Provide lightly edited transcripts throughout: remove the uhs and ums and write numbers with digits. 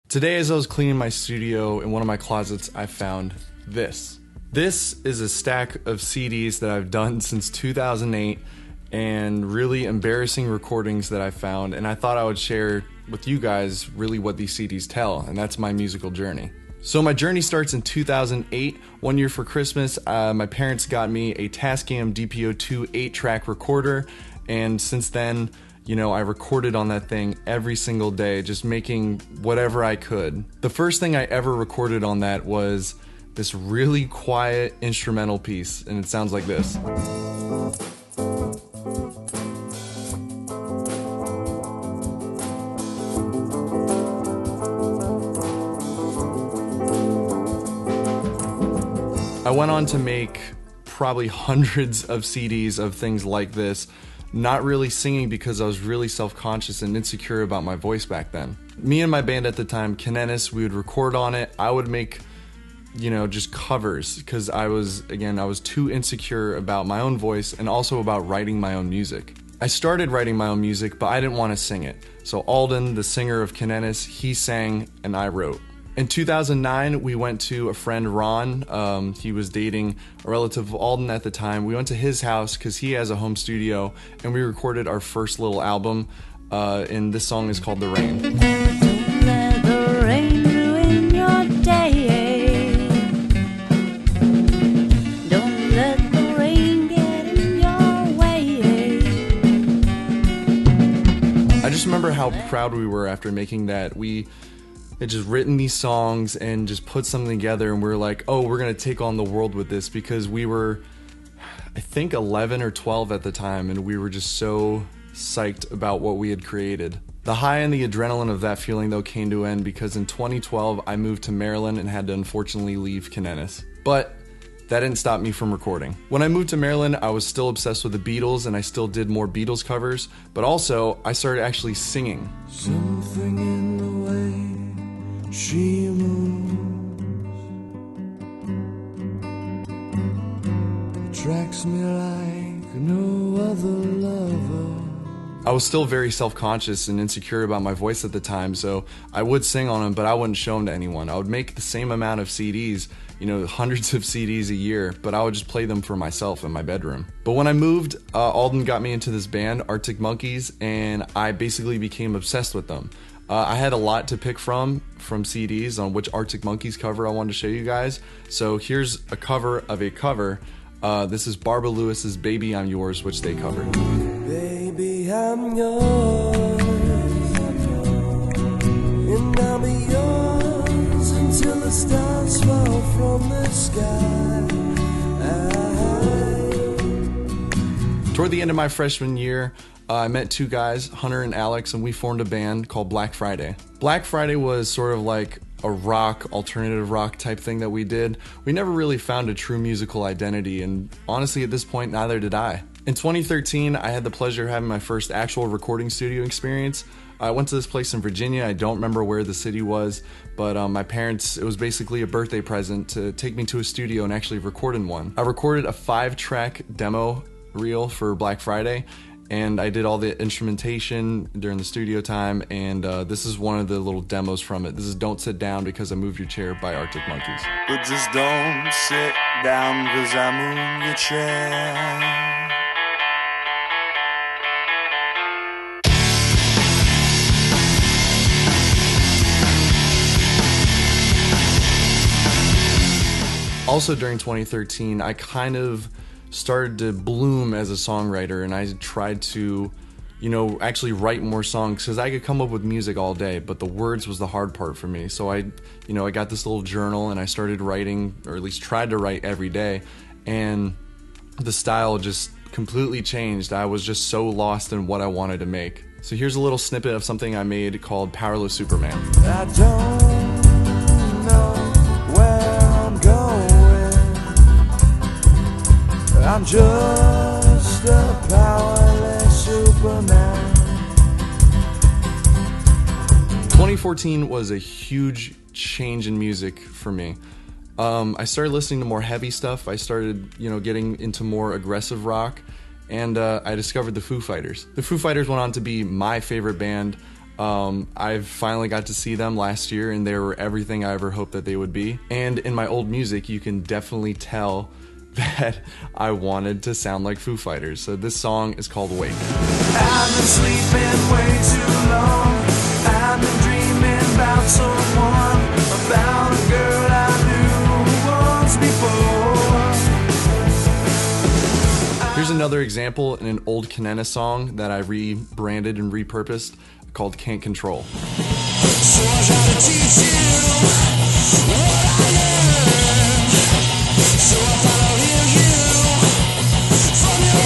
Today, as I was cleaning my studio in one of my closets, I found this. This is a stack of CDs that I've done since 2008 and really embarrassing recordings that I found, and I thought I would share with you guys really what these CDs tell, and that's my musical journey. So my journey starts in 2008. One year for Christmas, my parents got me a Tascam DPO2 8-track recorder, and since then, I recorded on that thing every single day, just making whatever I could. The first thing I ever recorded on that was this really quiet instrumental piece, and it sounds like this. I went on to make probably hundreds of CDs of things like this, not really singing because I was really self-conscious and insecure about my voice back then. Me and my band at the time, Kinenis, we would record on it. I would make, just covers because I was too insecure about my own voice and also about writing my own music. I started writing my own music, but I didn't want to sing it. So Alden, the singer of Kinenis, he sang and I wrote. In 2009, we went to a friend, Ron. He was dating a relative of Alden at the time. We went to his house because he has a home studio, and we recorded our first little album, and this song is called The Rain. Don't let the rain ruin your day. Don't let the rain get in your way. I just remember how proud we were after making that. We had just written these songs and just put something together, and we were like, oh, we're gonna take on the world with this, because we were, I think, 11 or 12 at the time, and we were just so psyched about what we had created. The high and the adrenaline of that feeling, though, came to an end because in 2012 I moved to Maryland and had to unfortunately leave Kinenis. But that didn't stop me from recording. When I moved to Maryland, I was still obsessed with the Beatles, and I still did more Beatles covers, but also I started actually singing. Something in the way she moves attracts me like no other lover. I was still very self-conscious and insecure about my voice at the time, so I would sing on them, but I wouldn't show them to anyone. I would make the same amount of CDs, hundreds of CDs a year, but I would just play them for myself in my bedroom. But when I moved, Alden got me into this band, Arctic Monkeys, and I basically became obsessed with them. I had a lot to pick from CDs on which Arctic Monkeys cover I wanted to show you guys. So here's a cover of a cover. This is Barbara Lewis's Baby I'm Yours, which they covered. Baby, I'm yours, and I'll be yours until the stars fall from the sky. Toward the end of my freshman year, I met two guys, Hunter and Alex, and we formed a band called Black Friday. Black Friday was sort of like a alternative rock type thing that we did. We never really found a true musical identity, and honestly at this point, neither did I. In 2013, I had the pleasure of having my first actual recording studio experience. I went to this place in Virginia. I don't remember where the city was, but my parents, it was basically a birthday present to take me to a studio and actually record in one. I recorded a 5-track demo reel for Black Friday, and I did all the instrumentation during the studio time, and this is one of the little demos from it. This is Don't Sit Down Because I Moved Your Chair by Arctic Monkeys. But just don't sit down 'cause I moved your chair. Also during 2013, I kind of started to bloom as a songwriter, and I tried to, actually write more songs, because I could come up with music all day, but the words was the hard part for me. So I got this little journal, and I started writing, or at least tried to write every day, and the style just completely changed. I was just so lost in what I wanted to make. So here's a little snippet of something I made called Powerless Superman. I don't know where I'm going. I'm just a powerless Superman. 2014 was a huge change in music for me. I started listening to more heavy stuff. I started, getting into more aggressive rock, and I discovered the Foo Fighters. The Foo Fighters went on to be my favorite band. I've finally got to see them last year, and they were everything I ever hoped that they would be. And in my old music, you can definitely tell that I wanted to sound like Foo Fighters. So this song is called Wake. I've been sleeping way too long. I've been dreaming about someone, about a girl I knew once before. Here's another example in an old Kanena song that I rebranded and repurposed called Can't Control. So I try to teach you what I learned. So I follow you from your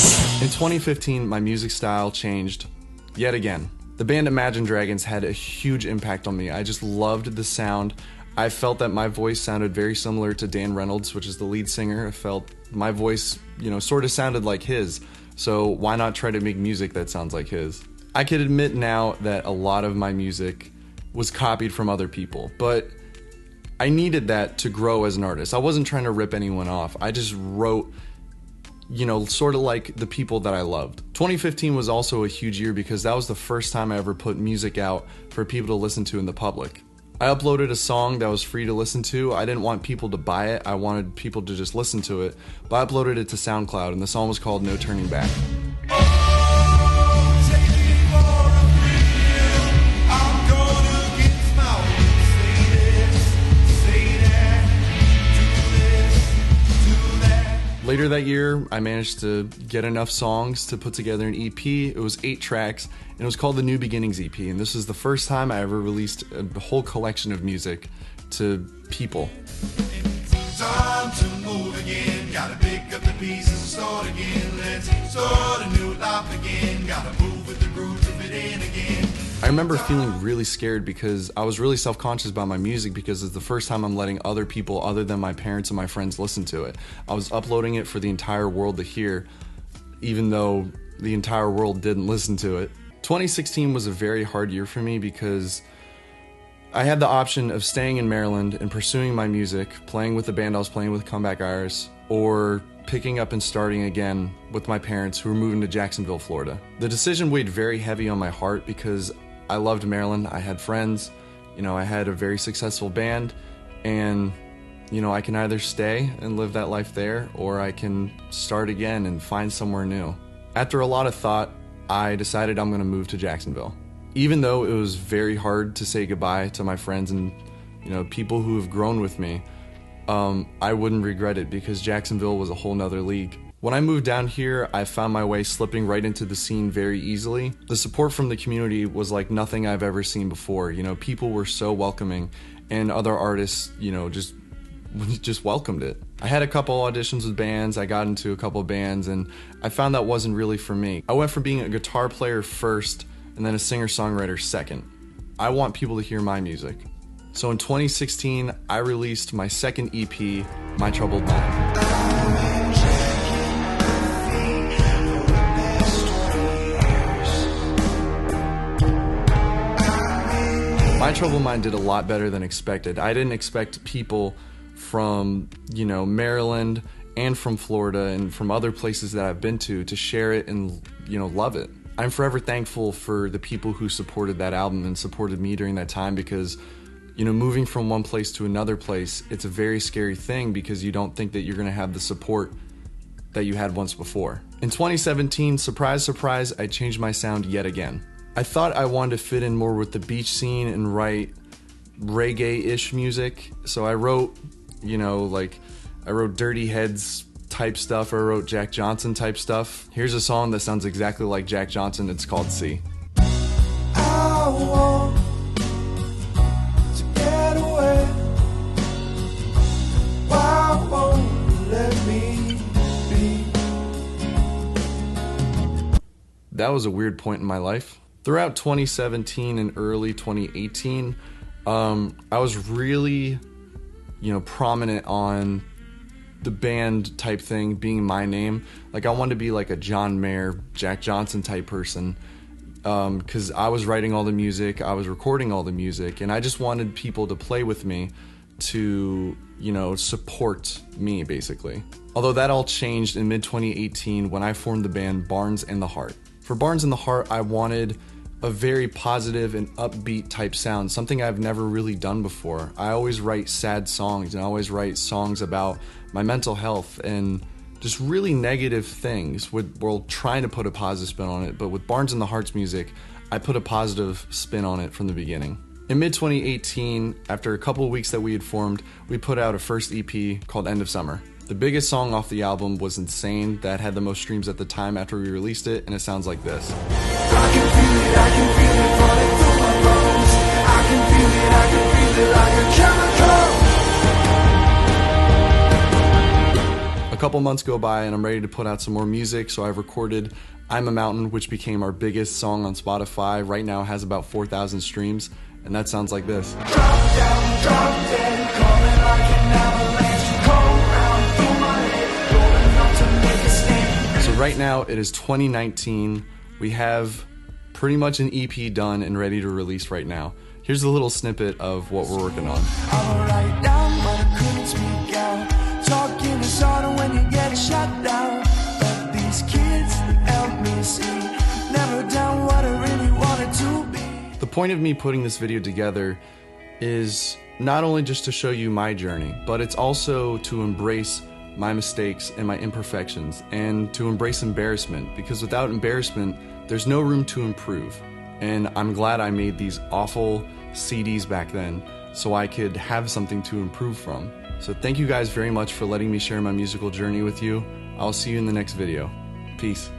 words. In 2015, my music style changed yet again. The band Imagine Dragons had a huge impact on me. I just loved the sound. I felt that my voice sounded very similar to Dan Reynolds, which is the lead singer. I felt my voice, sort of sounded like his. So why not try to make music that sounds like his? I can admit now that a lot of my music was copied from other people, but I needed that to grow as an artist. I wasn't trying to rip anyone off. I just wrote, sort of like the people that I loved. 2015 was also a huge year because that was the first time I ever put music out for people to listen to in the public. I uploaded a song that was free to listen to. I didn't want people to buy it. I wanted people to just listen to it, but I uploaded it to SoundCloud, and the song was called No Turning Back. Later that year, I managed to get enough songs to put together an EP. It was 8 tracks, and it was called the New Beginnings EP. And this is the first time I ever released a whole collection of music to people. Time to move again. Gotta pick up the pieces and start again. Let's start a new life again. Gotta move with the groove to fit in again. I remember feeling really scared because I was really self-conscious about my music because it's the first time I'm letting other people other than my parents and my friends listen to it. I was uploading it for the entire world to hear, even though the entire world didn't listen to it. 2016 was a very hard year for me because I had the option of staying in Maryland and pursuing my music, playing with the band I was playing with, Comeback Iris, or picking up and starting again with my parents who were moving to Jacksonville, Florida. The decision weighed very heavy on my heart because I loved Maryland. I had friends, I had a very successful band, and I can either stay and live that life there, or I can start again and find somewhere new. After a lot of thought, I decided I'm gonna move to Jacksonville. Even though it was very hard to say goodbye to my friends and people who have grown with me, I wouldn't regret it because Jacksonville was a whole nother league. When I moved down here, I found my way slipping right into the scene very easily. The support from the community was like nothing I've ever seen before. People were so welcoming, and other artists, just welcomed it. I had a couple auditions with bands, I got into a couple bands, and I found that wasn't really for me. I went from being a guitar player first, and then a singer-songwriter second. I want people to hear my music. So in 2016, I released my second EP, My Troubled Mind. My Troubled Mind did a lot better than expected. I didn't expect people from, Maryland and from Florida and from other places that I've been to share it and, love it. I'm forever thankful for the people who supported that album and supported me during that time because, moving from one place to another place, it's a very scary thing because you don't think that you're going to have the support that you had once before. In 2017, surprise, surprise, I changed my sound yet again. I thought I wanted to fit in more with the beach scene and write reggae-ish music. So I wrote, I wrote Dirty Heads type stuff, or I wrote Jack Johnson type stuff. Here's a song that sounds exactly like Jack Johnson. It's called See. I want to get away. Why won't you let me be? That was a weird point in my life. Throughout 2017 and early 2018, I was really, prominent on the band type thing being my name. Like I wanted to be like a John Mayer, Jack Johnson type person, because I was writing all the music, I was recording all the music, and I just wanted people to play with me to, support me basically. Although that all changed in mid-2018 when I formed the band Barnes and the Heart. For Barnes and the Heart, I wanted a very positive and upbeat type sound, something I've never really done before. I always write sad songs and I always write songs about my mental health and just really negative things while trying to put a positive spin on it. But with Barnes and the Heart's music, I put a positive spin on it from the beginning. In mid-2018, after a couple of weeks that we had formed, we put out a first EP called End of Summer. The biggest song off the album was Insane, that had the most streams at the time after we released it, and it sounds like this. I can feel it running through my bones. I can feel it like a chemical. A couple months go by and I'm ready to put out some more music, so I've recorded I'm a Mountain, which became our biggest song on Spotify. Right now it has about 4,000 streams, and that sounds like this. Drop down, coming like an avalanche. Cold round through my head, rolling up to make a stand. So right now it is 2019. We have pretty much an EP done and ready to release right now. Here's a little snippet of what we're working on. I'ma write down, but I couldn't speak out. Talking is harder when you get shut down. But these kids help me see, never done what I really wanted to be. The point of me putting this video together is not only just to show you my journey, but it's also to embrace my mistakes and my imperfections, and to embrace embarrassment, because without embarrassment, there's no room to improve. And I'm glad I made these awful CDs back then so I could have something to improve from. So thank you guys very much for letting me share my musical journey with you. I'll see you in the next video. Peace.